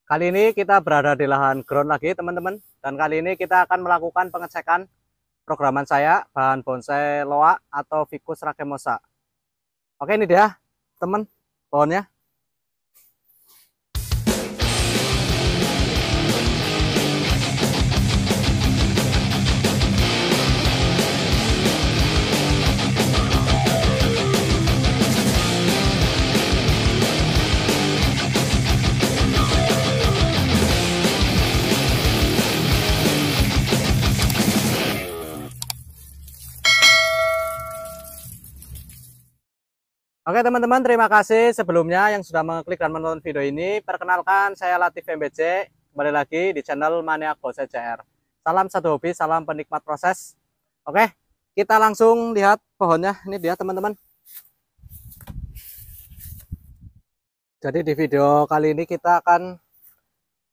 Kali ini kita berada di lahan ground lagi teman-teman. Dan kali ini kita akan melakukan pengecekan programan saya bahan bonsai loa atau Ficus racemosa. Oke, ini dia teman pohonnya. Oke teman-teman, terima kasih sebelumnya yang sudah mengklik dan menonton video ini. Perkenalkan, saya Latif MBC, kembali lagi di channel Maniak Bonsai CR. Salam satu hobi, salam penikmat proses. Oke, kita langsung lihat pohonnya. Ini dia teman-teman. Jadi di video kali ini kita akan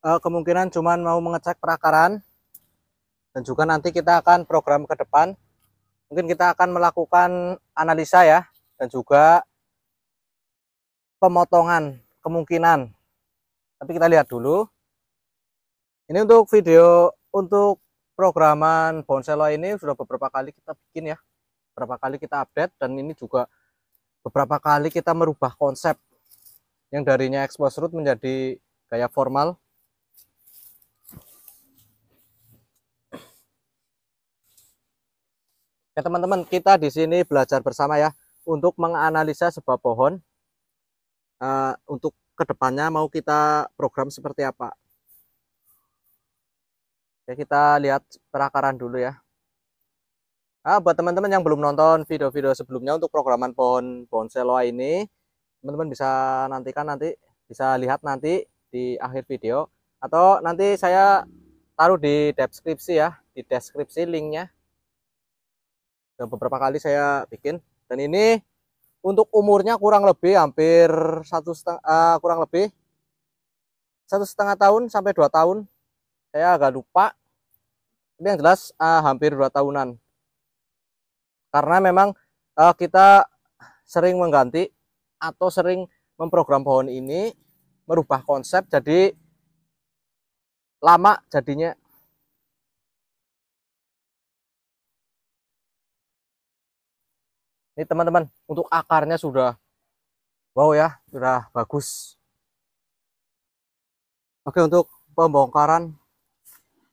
kemungkinan cuman mau mengecek perakaran. Dan juga nanti kita akan program ke depan. Mungkin kita akan melakukan analisa ya. Dan juga pemotongan kemungkinan, tapi kita lihat dulu. Ini untuk video untuk programan bonsai loa ini sudah beberapa kali kita bikin ya, beberapa kali kita update, dan ini juga beberapa kali kita merubah konsep yang darinya expose root menjadi gaya formal. Ya teman-teman, kita di sini belajar bersama ya untuk menganalisa sebuah pohon. Untuk kedepannya mau kita program seperti apa ya, kita lihat perakaran dulu ya. Buat teman-teman yang belum nonton video-video sebelumnya untuk programan pohon bonsai loa ini, teman-teman bisa nantikan, nanti bisa lihat nanti di akhir video, atau nanti saya taruh di deskripsi ya, di deskripsi linknya. Sudah beberapa kali saya bikin, dan ini untuk umurnya kurang lebih hampir kurang lebih 1,5 tahun sampai 2 tahun. Saya agak lupa. Tapi yang jelas hampir 2 tahunan. Karena memang kita sering mengganti atau sering memprogram pohon ini, merubah konsep jadi lama jadinya. Ini teman-teman, untuk akarnya sudah wow ya, sudah bagus. Oke, untuk pembongkaran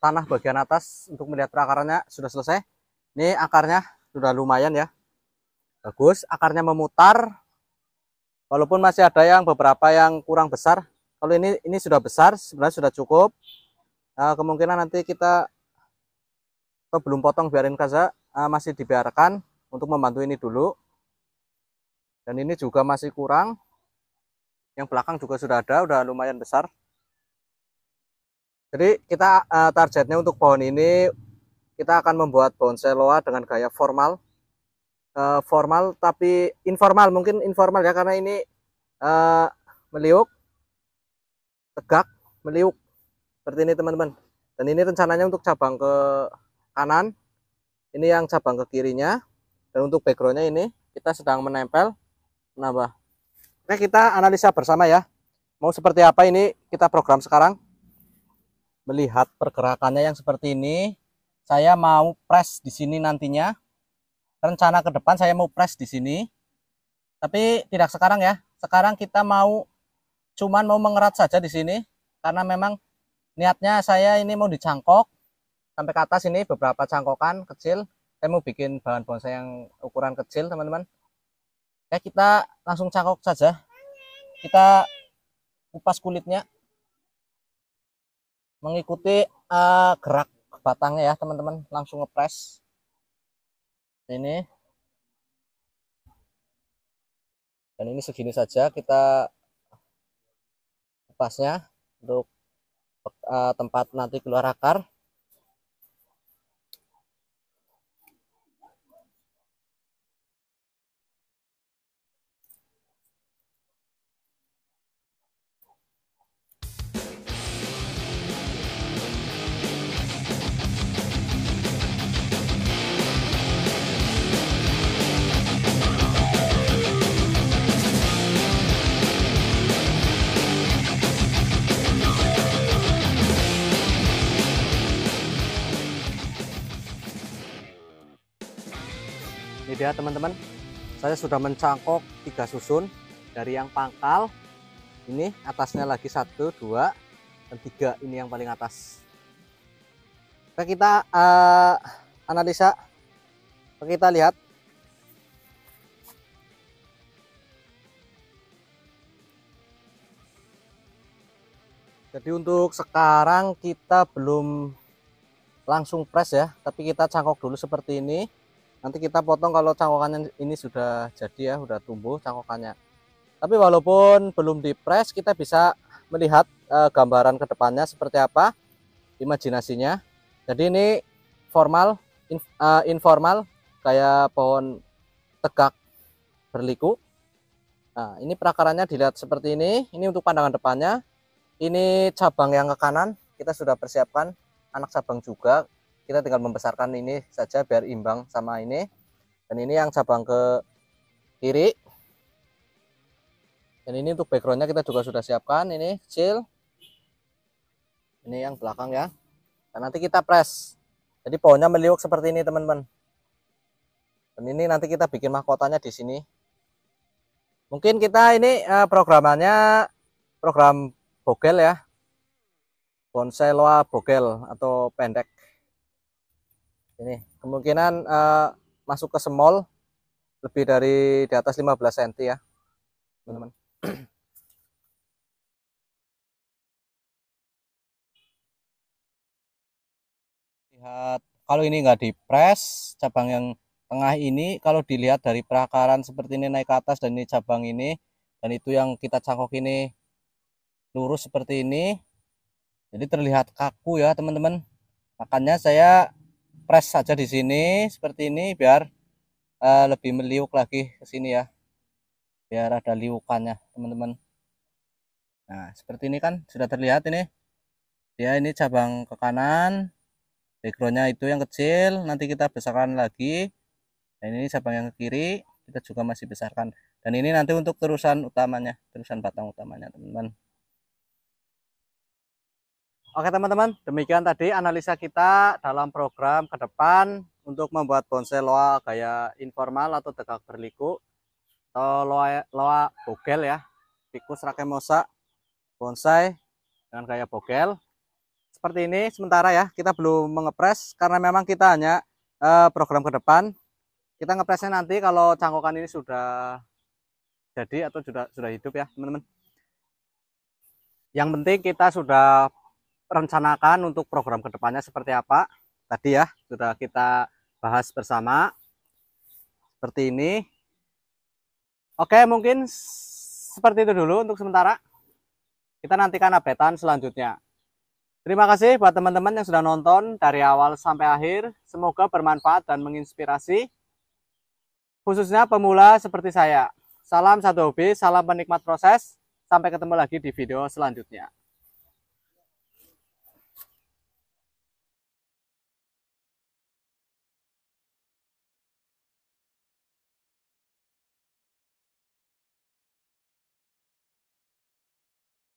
tanah bagian atas untuk melihat perakarannya sudah selesai. Ini akarnya sudah lumayan ya, bagus. Akarnya memutar, walaupun masih ada yang beberapa yang kurang besar. Kalau ini sudah besar, sebenarnya sudah cukup. Kemungkinan nanti kita belum potong, biarin saja, masih dibiarkan untuk membantu ini dulu. Dan ini juga masih kurang. Yang belakang juga sudah ada, udah lumayan besar. Jadi kita targetnya untuk pohon ini, kita akan membuat bonsai loa dengan gaya formal. Formal tapi informal, mungkin informal ya, karena ini meliuk, tegak, meliuk. Seperti ini teman-teman. Dan ini rencananya untuk cabang ke kanan. Ini yang cabang ke kirinya. Dan untuk backgroundnya ini kita sedang menempel menambah. Oke, kita analisa bersama ya. Mau seperti apa ini kita program sekarang. Melihat pergerakannya yang seperti ini, saya mau press di sini nantinya. Rencana ke depan saya mau press di sini. Tapi tidak sekarang ya. Sekarang kita cuman mau mengerat saja di sini, karena memang niatnya saya ini mau dicangkok sampai ke atas, ini beberapa cangkokan kecil. Saya mau bikin bahan bonsai yang ukuran kecil teman-teman. Ya, kita langsung cangkok saja. Kita kupas kulitnya mengikuti gerak batangnya ya teman-teman. Langsung ngepres ini. Dan ini segini saja kita kupasnya untuk tempat nanti keluar akar. dia teman-teman, saya sudah mencangkok 3 susun dari yang pangkal. Ini atasnya lagi 1, 2, dan 3, ini yang paling atas. Oke, kita analisa. Oke, kita lihat. Jadi untuk sekarang kita belum langsung press ya, tapi kita cangkok dulu seperti ini. Nanti kita potong kalau cangkokannya ini sudah jadi ya, sudah tumbuh cangkokannya. Tapi walaupun belum dipres, kita bisa melihat gambaran kedepannya seperti apa, imajinasinya. Jadi ini formal, informal, kayak pohon tegak berliku. Nah, ini perakarannya dilihat seperti ini. Ini untuk pandangan depannya. Ini cabang yang ke kanan kita sudah persiapkan, anak cabang juga. Kita tinggal membesarkan ini saja biar imbang sama ini. Dan ini yang cabang ke kiri. Dan ini untuk backgroundnya kita juga sudah siapkan. Ini kecil. Ini yang belakang ya. Dan nanti kita press. Jadi pohonnya meliuk seperti ini teman-teman. Dan ini nanti kita bikin mahkotanya di sini. Mungkin kita ini programannya program bogel ya, bonsai loa bogel atau pendek. Ini kemungkinan masuk ke semol lebih dari di atas 15 cm ya teman-teman. Lihat, kalau ini nggak dipres, cabang yang tengah ini kalau dilihat dari perakaran seperti ini naik ke atas, dan ini cabang ini, dan itu yang kita cangkok ini lurus seperti ini, jadi terlihat kaku ya teman-teman. Makanya saya press saja di sini seperti ini biar lebih meliuk lagi ke sini ya, biar ada liukannya teman-teman. Nah seperti ini kan sudah terlihat ini dia, ini cabang ke kanan, backgroundnya itu yang kecil, nanti kita besarkan lagi. Dan ini cabang yang ke kiri kita juga masih besarkan, dan ini nanti untuk terusan utamanya, terusan batang utamanya teman-teman. Oke teman-teman, demikian tadi analisa kita dalam program ke depan untuk membuat bonsai loa gaya informal atau tegak berliku atau loa bogel ya, Ficus racemosa bonsai dengan gaya bogel seperti ini. Sementara ya, kita belum mengepres karena memang kita hanya program ke depan. Kita ngepresnya nanti kalau cangkokan ini sudah jadi atau sudah hidup ya teman-teman. Yang penting kita sudah rencanakan untuk program kedepannya seperti apa. Tadi ya sudah kita bahas bersama seperti ini. Oke, mungkin seperti itu dulu untuk sementara. Kita nantikan updatean selanjutnya. Terima kasih buat teman-teman yang sudah nonton dari awal sampai akhir. Semoga bermanfaat dan menginspirasi, khususnya pemula seperti saya. Salam satu hobi, salam penikmat proses. Sampai ketemu lagi di video selanjutnya.